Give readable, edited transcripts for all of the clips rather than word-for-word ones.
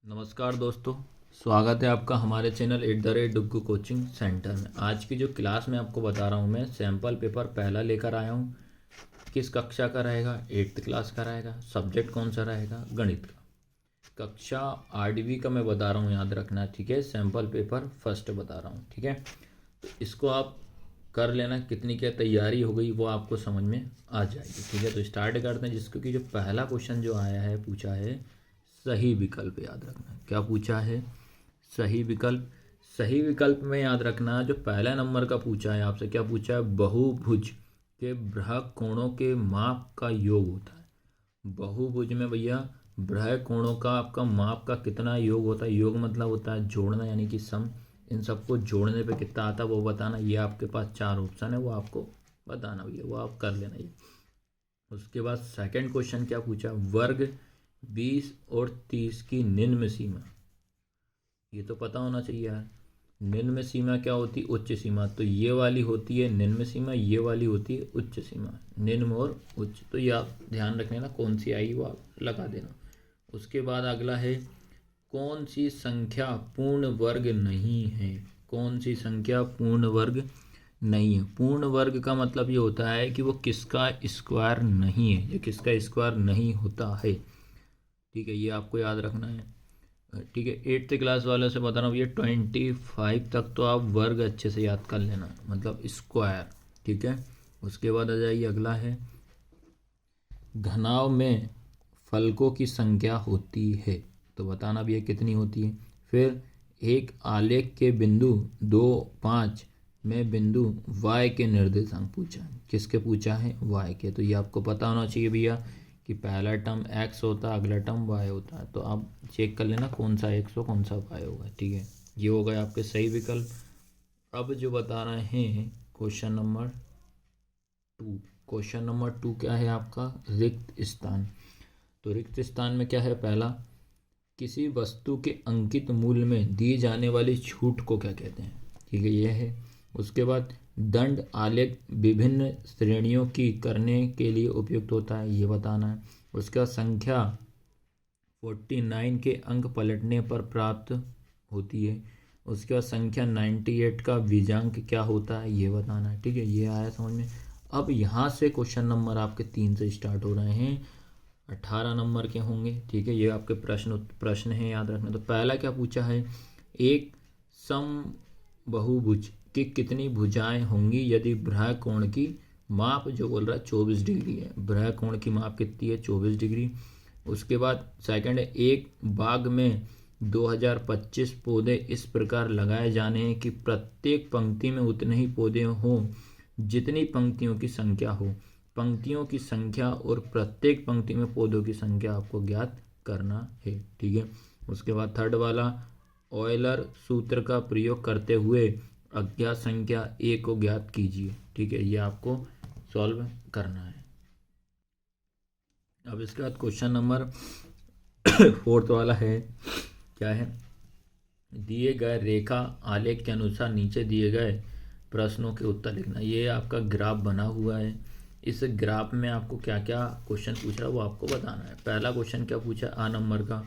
नमस्कार दोस्तों, स्वागत है आपका हमारे चैनल @डुग्गू कोचिंग सेंटर में। आज की जो क्लास मैं आपको बता रहा हूँ, मैं सैम्पल पेपर पहला लेकर आया हूँ। किस कक्षा का रहेगा? 8th क्लास का रहेगा। सब्जेक्ट कौन सा रहेगा? गणित का। कक्षा 8वीं का मैं बता रहा हूँ, याद रखना, ठीक है। सैम्पल पेपर फर्स्ट बता रहा हूँ, ठीक है। तो इसको आप कर लेना। कितनी क्या तैयारी हो गई वो आपको समझ में आ जाएगी, ठीक है। तो स्टार्ट करते हैं। जिसको कि जो पहला क्वेश्चन जो आया है, पूछा है सही विकल्प। याद रखना क्या पूछा है? सही विकल्प। सही विकल्प में याद रखना, जो पहला नंबर का पूछा है आपसे, क्या पूछा है? बहुभुज के बृहद कोणों के माप का योग होता है। बहुभुज में भैया बृहद कोणों का आपका माप का कितना योग होता है? योग मतलब होता है जोड़ना, यानी कि सम। इन सबको जोड़ने पे कितना आता है वो बताना। ये आपके पास 4 ऑप्शन है, वो आपको बताना भैया, वो आप कर लेना ये। उसके बाद सेकंड क्वेश्चन क्या पूछा? वर्ग 20 और 30 की निम्न सीमा। ये तो पता होना चाहिए यार। निम्न सीमा क्या होती? उच्च सीमा। तो ये वाली होती है निम्न सीमा, ये वाली होती है उच्च सीमा। निम्न और उच्च, तो ये आप ध्यान रखना, कौन सी आई वो आप लगा देना। उसके बाद अगला है, कौन सी संख्या पूर्ण वर्ग नहीं है? कौन सी संख्या पूर्ण वर्ग नहीं है? पूर्ण वर्ग का मतलब ये होता है कि वो किसका स्क्वायर नहीं है, ये किसका स्क्वायर नहीं होता है, ठीक है। ये आपको याद रखना है, ठीक है। 8th क्लास वालों से बता रहा हूँ, ये 25 तक तो आप वर्ग अच्छे से याद कर लेना, मतलब स्क्वायर, ठीक है। उसके बाद आ जाइए, अगला है, घनाभ में फलकों की संख्या होती है, तो बताना भी है कितनी होती है। फिर एक आलेख के बिंदु 2, 5 में बिंदु y के निर्देशांक पूछा है। किसके पूछा है? y के। तो ये आपको पता होना चाहिए भैया कि पहला टर्म x होता है, अगला टर्म y होता है। तो आप चेक कर लेना कौन सा x हो कौन सा y होगा, ठीक है। ये हो गए आपके सही विकल्प। अब जो बता रहे हैं क्वेश्चन नंबर 2। क्वेश्चन नंबर 2 क्या है आपका? रिक्त स्थान। तो रिक्त स्थान में क्या है? पहला, किसी वस्तु के अंकित मूल्य में दी जाने वाली छूट को क्या कहते हैं, ठीक है, ये है। उसके बाद दंड आलेख विभिन्न श्रेणियों की करने के लिए उपयुक्त होता है, ये बताना है। उसके बाद संख्या 49 के अंक पलटने पर प्राप्त होती है। उसके बाद संख्या 98 का बीजांक क्या होता है, ये बताना है, ठीक है। ये आया समझ में। अब यहाँ से क्वेश्चन नंबर आपके 3 से स्टार्ट हो रहे हैं, 18 नंबर के होंगे, ठीक है। ये आपके प्रश्न है, याद रखना। तो पहला क्या पूछा है? एक सम बहुभुज की कितनी भुजाएं होंगी यदि बृहद कोण की माप, जो बोल रहा है 24 डिग्री है। बृहद कोण की माप कितनी है? 24 डिग्री। उसके बाद सेकंड है, एक बाग में 2025 पौधे इस प्रकार लगाए जाने हैं कि प्रत्येक पंक्ति में उतने ही पौधे हों जितनी पंक्तियों की संख्या हो। पंक्तियों की संख्या और प्रत्येक पंक्ति में पौधों की संख्या आपको ज्ञात करना है, ठीक है। उसके बाद थर्ड वाला, ऑयलर सूत्र का प्रयोग करते हुए अज्ञात संख्या a को ज्ञात कीजिए, ठीक है। ये आपको सॉल्व करना है। अब इसके बाद क्वेश्चन नंबर 4th वाला है, क्या है? दिए गए रेखा आलेख के अनुसार नीचे दिए गए प्रश्नों के उत्तर लिखना। ये आपका ग्राफ बना हुआ है। इस ग्राफ में आपको क्या क्या क्वेश्चन पूछ रहा है वो आपको बताना है। पहला क्वेश्चन क्या पूछा? आ नंबर का,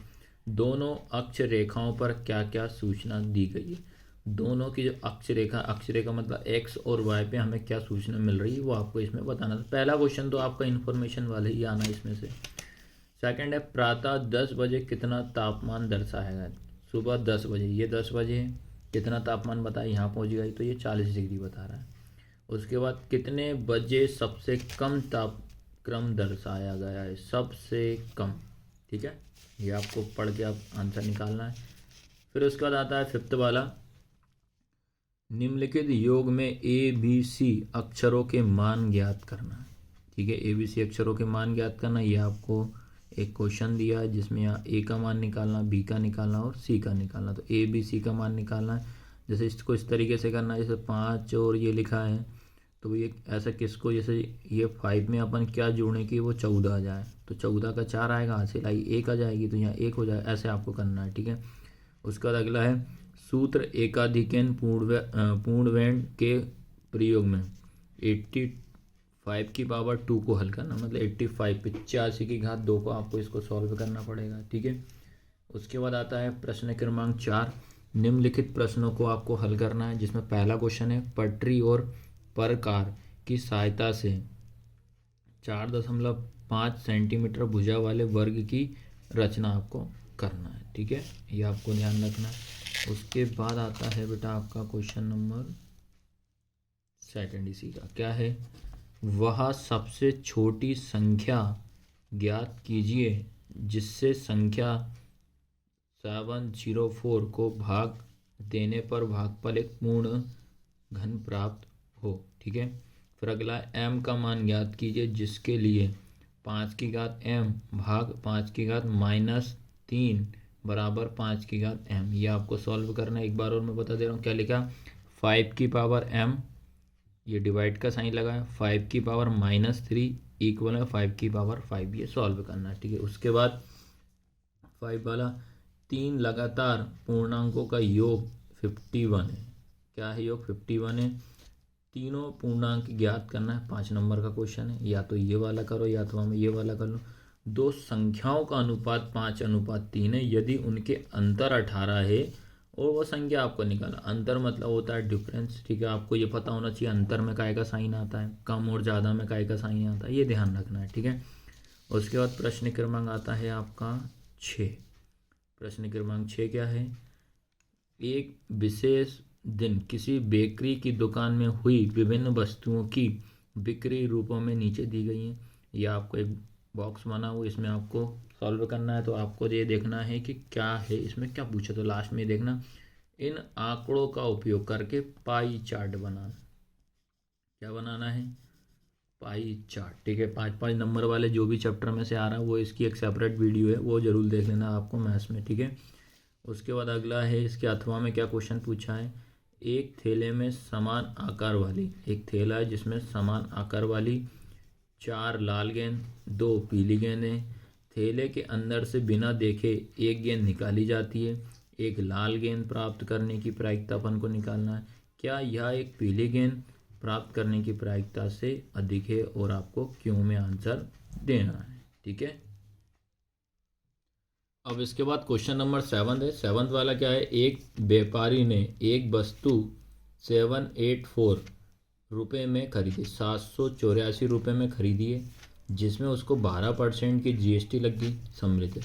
दोनों अक्ष रेखाओं पर क्या क्या सूचना दी गई है? दोनों की जो अक्ष रेखा मतलब एक्स और वाई पे हमें क्या सूचना मिल रही है वो आपको इसमें बताना था। पहला क्वेश्चन तो आपका इन्फॉर्मेशन वाले ही आना इसमें से। सेकंड है, प्रातः 10 बजे कितना तापमान दर्शाएगा? सुबह 10 बजे, ये 10 बजे है, कितना तापमान बताए? यहाँ पहुँच गई तो ये 40 डिग्री बता रहा है। उसके बाद कितने बजे सबसे कम तापक्रम दर्शाया गया है? सबसे कम, ठीक है। ये आपको पढ़ के आप आंसर निकालना है। फिर उसके बाद आता है 5th वाला, निम्नलिखित योग में ए बी सी अक्षरों के मान ज्ञात करना, ठीक है। ए बी सी अक्षरों के मान ज्ञात करना, ये आपको एक क्वेश्चन दिया है जिसमें ए का मान निकालना, बी का निकालना और सी का निकालना। तो ए बी सी का मान निकालना है। जैसे इसको इस तरीके से करना है, जैसे 5 और ये लिखा है, तो ये ऐसा किसको, जैसे ये 5 में अपन क्या जोड़ने की वो 14 आ जाए, तो 14 का 4 आएगा, हासिल आई 1 आ जाएगी, तो यहाँ 1 हो जाए, ऐसे आपको करना है, ठीक है। उसके बाद अगला है, सूत्र एकाधिकन पूर्णवैंड के प्रयोग में 85 की पावर 2 को हल करना, मतलब 85 85 की घात 2 को आपको इसको सॉल्व करना पड़ेगा, ठीक है। उसके बाद आता है प्रश्न क्रमांक 4। निम्नलिखित प्रश्नों को आपको हल करना है, जिसमें पहला क्वेश्चन है पटरी और प्रकार की सहायता से 4.5 सेंटीमीटर भुजा वाले वर्ग की रचना आपको करना है। ठीक है, ये आपको ध्यान रखना है। उसके बाद आता है बेटा आपका क्वेश्चन नंबर 2 इसी का क्या है, वह सबसे छोटी संख्या ज्ञात कीजिए जिससे संख्या 704 को भाग देने पर भागफल एक पूर्ण घन प्राप्त हो। ठीक है, फिर अगला m का मान ज्ञात कीजिए जिसके लिए 5 की घात m भाग 5 की घात -3 बराबर 5 की घात m। ये आपको सॉल्व करना है। एक बार और मैं बता दे रहा हूँ क्या लिखा, 5 की पावर m, ये डिवाइड का साइन लगा है, 5 की पावर -3 इक्वल है 5 की पावर 5, ये सॉल्व करना है। ठीक है, उसके बाद 5 वाला 3 लगातार पूर्णांकों का योग 51 है। क्या है योग? 51 है। तीनों पूर्णांक ज्ञात करना है, 5 नंबर का क्वेश्चन है। या तो ये वाला करो या तो हम ये वाला कर लो। दो संख्याओं का अनुपात 5:3 है यदि उनके अंतर 18 है और वो संख्या आपको निकालना। अंतर मतलब होता है डिफरेंस। ठीक है, आपको ये पता होना चाहिए अंतर में काय का साइन आता है, कम और ज़्यादा में काय का साइन आता है, ये ध्यान रखना है। ठीक है, उसके बाद प्रश्न क्रमांक आता है आपका 6। प्रश्न क्रमांक 6 क्या है, एक विशेष दिन किसी बेकरी की दुकान में हुई विभिन्न वस्तुओं की बिक्री रूपों में नीचे दी गई है। यह आपको एक बॉक्स बना हुआ, इसमें आपको सॉल्व करना है। तो आपको ये देखना है कि क्या है इसमें, क्या पूछा, तो लास्ट में देखना इन आंकड़ों का उपयोग करके पाई चार्ट बनाना। क्या बनाना है? Pie chart. ठीक है, 5-5 नंबर वाले जो भी चैप्टर में से आ रहा है वो इसकी एक सेपरेट वीडियो है, वो जरूर देख लेना आपको मैथ्स में। ठीक है, उसके बाद अगला है इसके अथवा में क्या क्वेश्चन पूछा है, एक थैले में समान आकार वाली, एक थैला है जिसमें समान आकार वाली 4 लाल गेंद 2 पीली गेंदें, थैले के अंदर से बिना देखे एक गेंद निकाली जाती है। एक लाल गेंद प्राप्त करने की प्रायिकता अपन को निकालना है। क्या यह एक पीली गेंद प्राप्त करने की प्रायिकता से अधिक है, और आपको क्यों में आंसर देना है। ठीक है, अब इसके बाद क्वेश्चन नंबर 7 है। 7 वाला क्या है, एक व्यापारी ने एक वस्तु 784 रुपये में खरीदी, 784 रुपये में खरीदी है, जिसमें उसको 12% की जीएसटी लग गई। सम्मिलित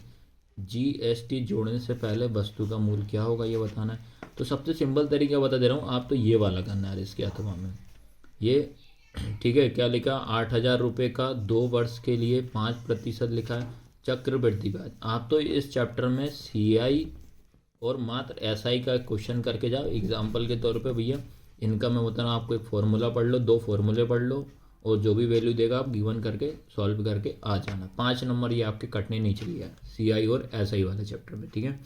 जीएसटी जोड़ने से पहले वस्तु का मूल्य क्या होगा ये बताना है। तो सबसे सिंपल तरीका बता दे रहा हूँ, आप तो ये वाला करना है इसके अथवा में ये। ठीक है, क्या लिखा, 8000 रुपये का 2 वर्ष के लिए 5% लिखा है चक्रवृद्धि ब्याज। आप तो इस चैप्टर में सीआई और मात्र एसआई का क्वेश्चन करके जाओ एग्जाम्पल के तौर पे। भैया इनका मैं बता रहा हूँ, आपको एक फॉर्मूला पढ़ लो, 2 फॉर्मूले पढ़ लो, और जो भी वैल्यू देगा आप गिवन करके सॉल्व करके आ जाना। 5 नंबर ये आपके कटने नहीं चाहिए सीआई और एसआई वाले चैप्टर में। ठीक है,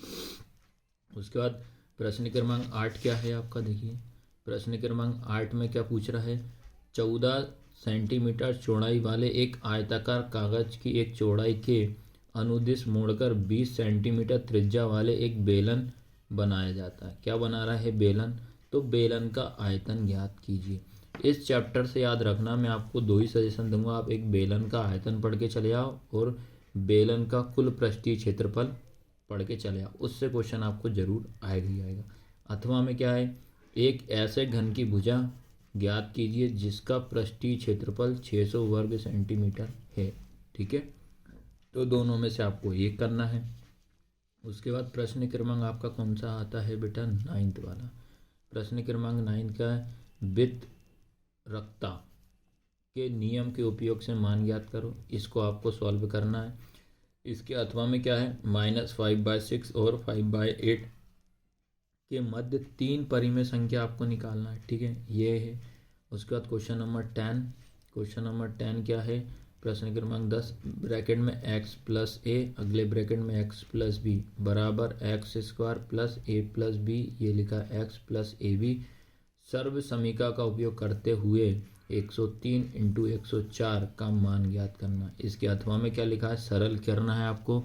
उसके बाद प्रश्न क्रमांक 8 क्या है आपका, देखिए प्रश्न क्रमांक 8 में क्या पूछ रहा है, 14 सेंटीमीटर चौड़ाई वाले एक आयताकार कागज की एक चौड़ाई के अनुदिश मोड़कर 20 सेंटीमीटर त्रिज्या वाले एक बेलन बनाया जाता है। क्या बना रहा है? बेलन। तो बेलन का आयतन ज्ञात कीजिए। इस चैप्टर से याद रखना, मैं आपको 2 ही सजेशन दूंगा, आप एक बेलन का आयतन पढ़ के चले आओ और बेलन का कुल पृष्ठीय क्षेत्रफल पढ़ के चले आओ, उससे क्वेश्चन आपको जरूर आएगा ही आएगा। अथवा में क्या है, एक ऐसे घन की भुजा ज्ञात कीजिए जिसका पृष्ठीय क्षेत्रफल 600 वर्ग सेंटीमीटर है। ठीक है, तो दोनों में से आपको एक करना है। उसके बाद प्रश्न क्रमांक आपका कौन सा आता है बेटा, 9th वाला। प्रश्न क्रमांक 9 का है, वितरकता के नियम के उपयोग से मान ज्ञात करो। इसको आपको सॉल्व करना है। इसके अथवा में क्या है, -5/6 और 5/8 के मध्य 3 परिमेय संख्या आपको निकालना है। ठीक है, ये है। उसके बाद क्वेश्चन नंबर 10। क्वेश्चन नंबर 10 क्या है, प्रश्न क्रमांक 10, ब्रैकेट में x प्लस ए, अगले ब्रैकेट में x प्लस बी बराबर x² plus a plus B, ये लिखा x प्लस ए बी। सर्व समीका का उपयोग करते हुए 103 × 104 का मान ज्ञात करना। इसके अथवा में क्या लिखा है, सरल करना है आपको।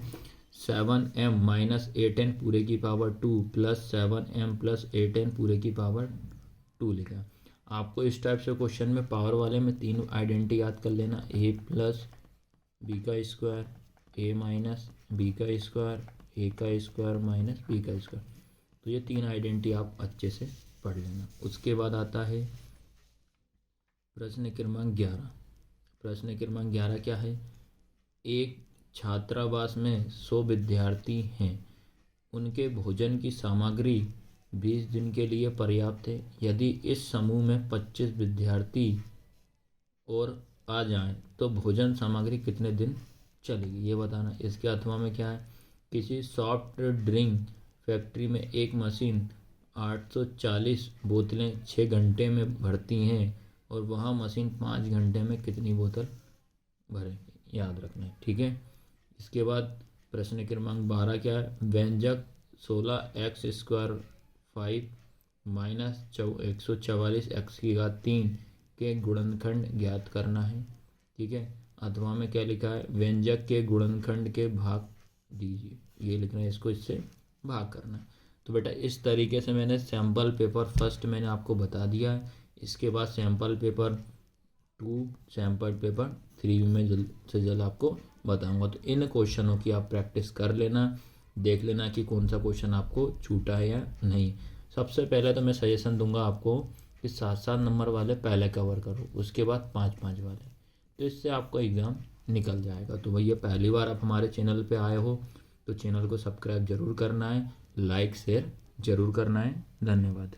7m - 8n पूरे की power 2 plus 7m plus 8n पूरे की पावर 2 लिखा। आपको इस टाइप से क्वेश्चन में पावर वाले में 3 आइडेंटिटी याद कर लेना, a प्लस बी का स्क्वायर, a माइनस बी का स्क्वायर, ए का स्क्वायर माइनस बी का स्क्वायर। तो ये 3 आइडेंटिटी आप अच्छे से पढ़ लेना। उसके बाद आता है प्रश्न क्रमांक 11। प्रश्न क्रमांक 11 क्या है? एक छात्रावास में 100 विद्यार्थी हैं। उनके भोजन की सामग्री 20 दिन के लिए पर्याप्त है। यदि इस समूह में 25 विद्यार्थी और आ जाएं तो भोजन सामग्री कितने दिन चलेगी, ये बताना। इसके अथवा में क्या है? किसी सॉफ्ट ड्रिंक फैक्ट्री में एक मशीन 840 बोतलें 6 घंटे में भरती हैं और वहाँ मशीन 5 घंटे में कितनी बोतल भरेगी, याद रखना है, ठीक है। इसके बाद प्रश्न क्रमांक 12 क्या है? व्यंजक 16x² 5 माइनस 144x³ के गुणनखंड ज्ञात करना है, ठीक है। अथवा में क्या लिखा है? व्यंजक के गुणनखंड के भाग दीजिए, ये लिखना है, इसको इससे भाग करना है। तो बेटा इस तरीके से मैंने सैम्पल पेपर फर्स्ट मैंने आपको बता दिया है। इसके बाद सैम्पल पेपर 2 सैम्पल पेपर 3 में जल्द से जल्द आपको बताऊंगा। तो इन क्वेश्चनों की आप प्रैक्टिस कर लेना, देख लेना कि कौन सा क्वेश्चन आपको छूटा है या नहीं। सबसे पहले तो मैं सजेशन दूंगा आपको कि 7-7 नंबर वाले पहले कवर करो, उसके बाद 5-5 वाले, तो इससे आपको एग्ज़ाम निकल जाएगा। तो भैया पहली बार आप हमारे चैनल पे आए हो तो चैनल को सब्सक्राइब जरूर करना है, लाइक शेयर जरूर करना है। धन्यवाद।